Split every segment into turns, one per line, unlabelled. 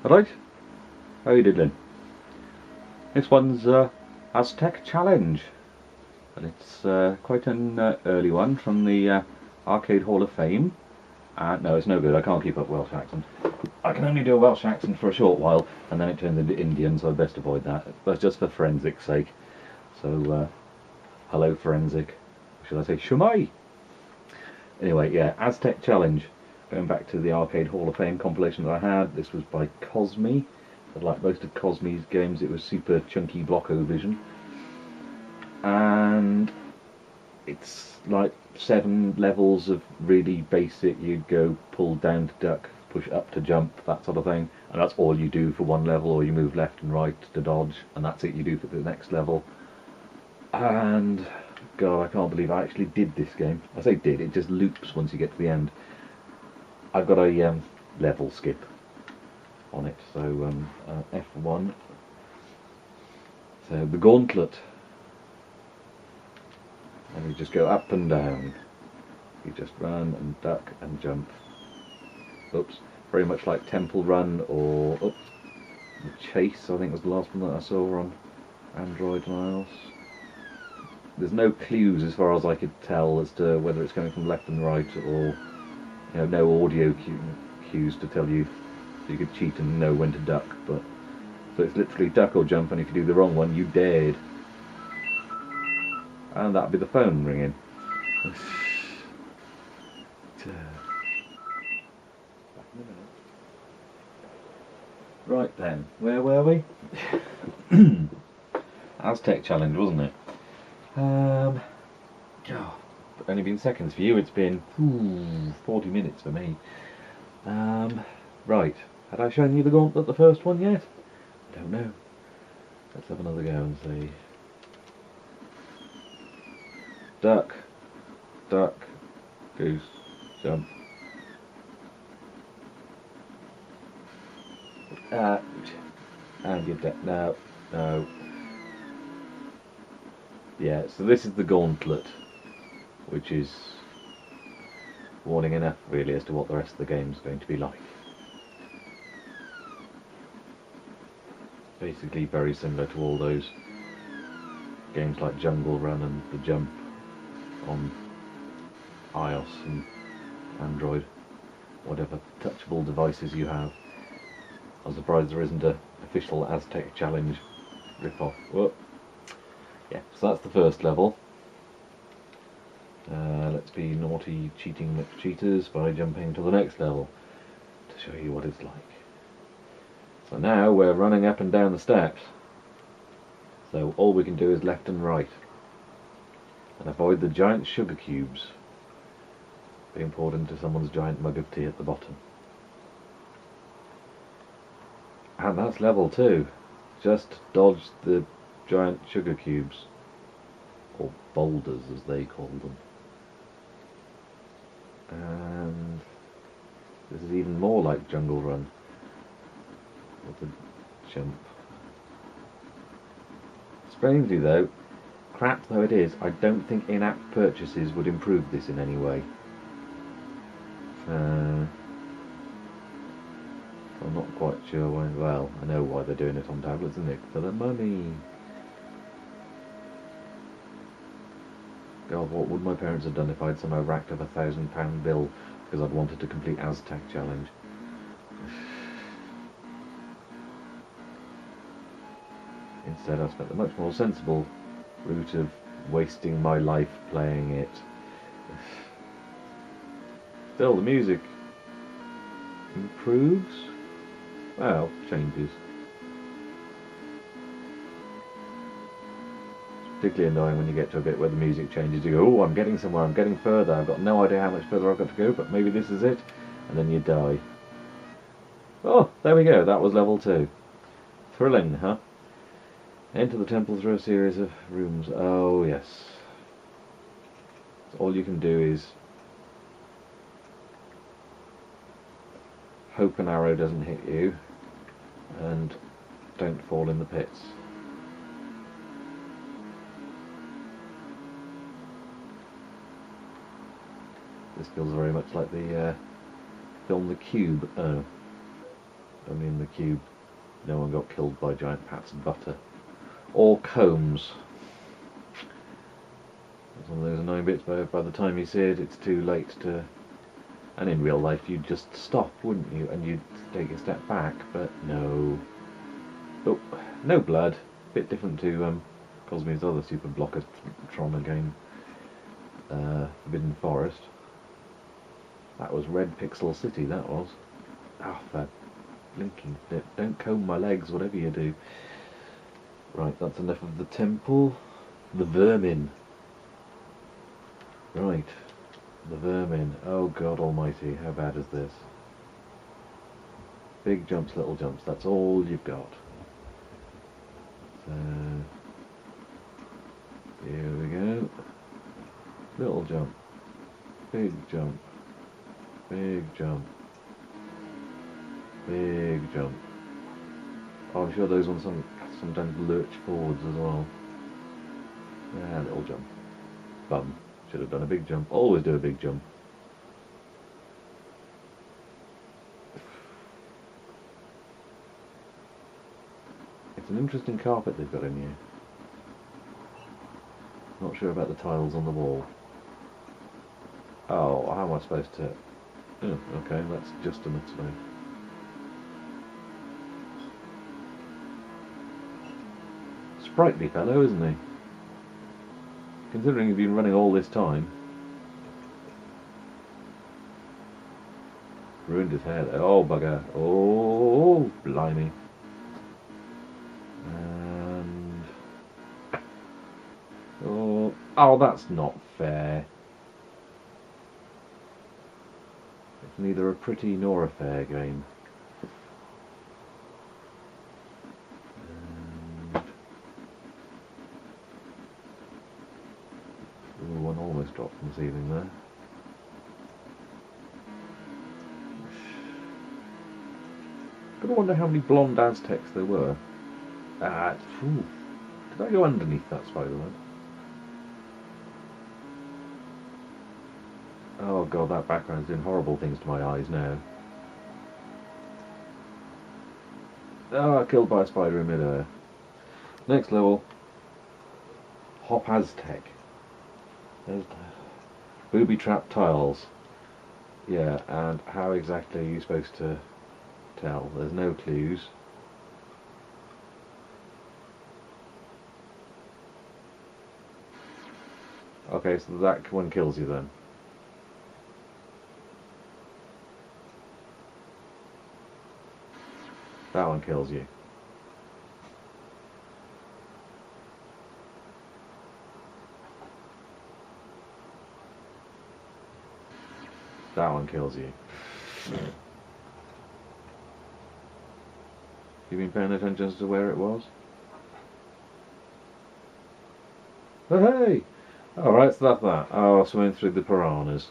Right, how you doing? This one's Aztec Challenge, and it's quite an early one from the Arcade Hall of Fame. No, it's no good, I can't keep up Welsh accent. I can only do a Welsh accent for a short while, and then it turns into Indian, so I'd best avoid that. But just for Phorenzik's sake. So, hello Phorenzik. Should I say Shumai? Anyway, yeah, Aztec Challenge. Going back to the Arcade Hall of Fame compilation that I had, this was by Cosme. But like most of Cosme's games, it was super chunky Blockovision. And it's like 7 levels of really basic, you'd go pull down to duck, push up to jump, that sort of thing. And that's all you do for one level, or you move left and right to dodge, and that's it you do for the next level. And God, I can't believe I actually did this game. I say did, it just loops once you get to the end. I've got a level skip on it, so F1. So the gauntlet, and you just go up and down. You just run and duck and jump. Oops, very much like Temple Run or the Chase, I think was the last one that I saw on Android and iOS. There's no clues as far as I could tell as to whether it's coming from left and right, or no audio cues to tell you, so you could cheat and know when to duck. But so it's literally duck or jump, and if you do the wrong one, you dead. And that'd be the phone ringing. Right then, where were we? Aztec Challenge, wasn't it? Only been seconds for you, it's been 40 minutes for me. Right, had I shown you the gauntlet, the first one yet? I don't know. Let's have another go and see. Duck, duck, goose, jump. And you're dead. No, no. Yeah, so this is the gauntlet, which is warning enough really as to what the rest of the game is going to be like. Basically very similar to all those games like Jungle Run and The Jump on iOS and Android, whatever touchable devices you have. I'm surprised there isn't an official Aztec Challenge rip-off. Whoop. Yeah, so that's the first level. Let's be naughty, cheating McCheaters by jumping to the next level to show you what it's like. So now we're running up and down the steps. So all we can do is left and right. And avoid the giant sugar cubes being poured into someone's giant mug of tea at the bottom. And that's level 2. Just dodge the giant sugar cubes. Or boulders as they call them. And this is even more like Jungle Run with the jump. Strangely though, crap though it is, I don't think in-app purchases would improve this in any way. I'm not quite sure why. Well, I know why they're doing it on tablets, isn't it? For the money. God, what would my parents have done if I'd somehow racked up £1,000 bill because I'd wanted to complete Aztec Challenge? Instead, I spent the much more sensible route of wasting my life playing it. Still, the music improves? Well, changes. Particularly annoying when you get to a bit where the music changes. You go, oh, I'm getting somewhere, I'm getting further, I've got no idea how much further I've got to go, but maybe this is it, and then you die. Oh, there we go, that was level 2. Thrilling, huh? Enter the temple through a series of rooms. Oh, yes. So all you can do is hope an arrow doesn't hit you, and don't fall in the pits. This feels very much like the film The Cube. Oh. only in the cube. No one got killed by giant pats of butter. Or combs. It's one of those annoying bits where by the time you see it, it's too late to... And in real life you'd just stop, wouldn't you? And you'd take a step back, but no. Oh, no blood. Bit different to Cosme's other super blocker Tron game, Forbidden Forest. That was Red Pixel City, that was. Ah, that blinking flip. Don't comb my legs, whatever you do. Right, that's enough of the temple. The vermin. Right, the vermin. Oh God almighty, how bad is this? Big jumps, little jumps, that's all you've got. So, here we go. Little jump. Big jump. Big jump. Big jump. Oh, I'm sure those ones sometimes lurch forwards as well. Yeah, little jump. Bum. Should have done a big jump. Always do a big jump. It's an interesting carpet they've got in here. Not sure about the tiles on the wall. Oh, how am I supposed to... Oh, okay, that's just enough space. Sprightly fellow, isn't he? Considering he's been running all this time. Ruined his hair there. Oh, bugger. Oh, blimey. And... Oh, that's not fair. It's neither a pretty nor a fair game. And... one almost dropped from the ceiling there. Gotta wonder how many blonde Aztecs there were. Did I go underneath that spider web? Oh God, that background's doing horrible things to my eyes now. Ah, killed by a spider in midair. Next level. Hop Aztec. There's booby trap tiles. Yeah, and how exactly are you supposed to tell? There's no clues. Okay, so that one kills you then. That one kills you. That one kills you. You been paying attention as to where it was? Oh, hey! Alright, so that's that. Oh, swimming through the piranhas.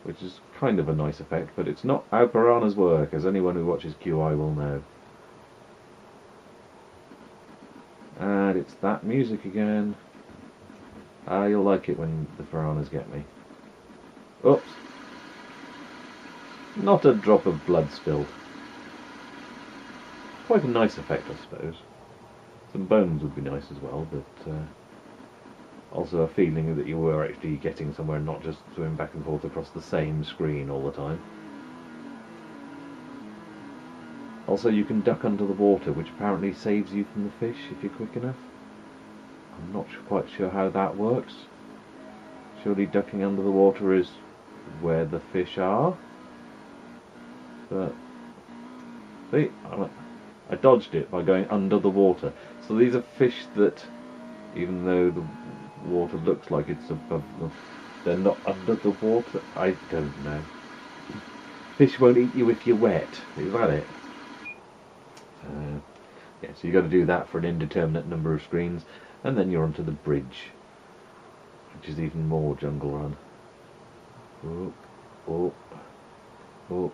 Which is kind of a nice effect, but it's not how piranhas work, as anyone who watches QI will know. And it's that music again. You'll like it when the piranhas get me. Oops. Not a drop of blood spilled. Quite a nice effect, I suppose. Some bones would be nice as well, but also a feeling that you were actually getting somewhere and not just swimming back and forth across the same screen all the time. Also, you can duck under the water, which apparently saves you from the fish if you're quick enough. I'm not quite sure how that works. Surely ducking under the water is where the fish are. But see, I dodged it by going under the water. So these are fish that, even though the water looks like it's above them, they're not under the water. I don't know. Fish won't eat you if you're wet. Is that it? Yeah, so you've got to do that for an indeterminate number of screens, and then you're onto the bridge, which is even more jungle run. Oh, oh, oh.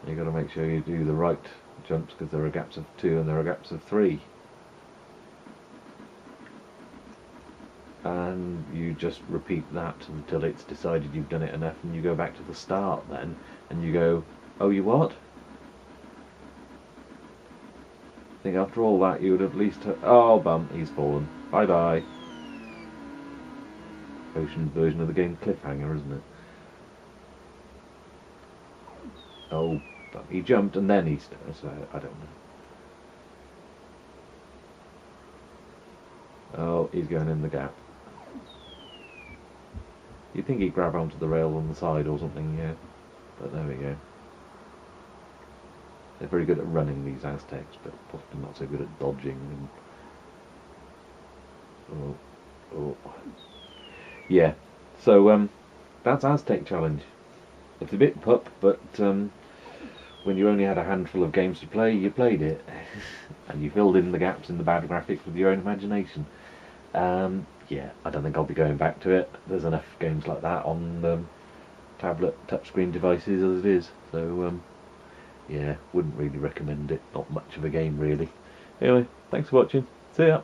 You've got to make sure you do the right jumps, because there are gaps of 2 and there are gaps of 3. And you just repeat that until it's decided you've done it enough, and you go back to the start then, and you go, oh, you what? think after all that you would at least... Oh, bum, he's fallen. Bye-bye. Ocean's version of the game cliffhanger, isn't it? Oh, he jumped and then he... So, I don't know. Oh, he's going in the gap. You'd think he'd grab onto the rail on the side or something, yeah. But there we go. They're very good at running, these Aztecs, but possibly not so good at dodging. And... Oh. Yeah. So, that's Aztec Challenge. It's a bit pup, but when you only had a handful of games to play, you played it. And you filled in the gaps in the bad graphics with your own imagination. Yeah, I don't think I'll be going back to it. There's enough games like that on tablet touchscreen devices as it is. So, yeah, wouldn't really recommend it. Not much of a game, really. Anyway, thanks for watching. See ya.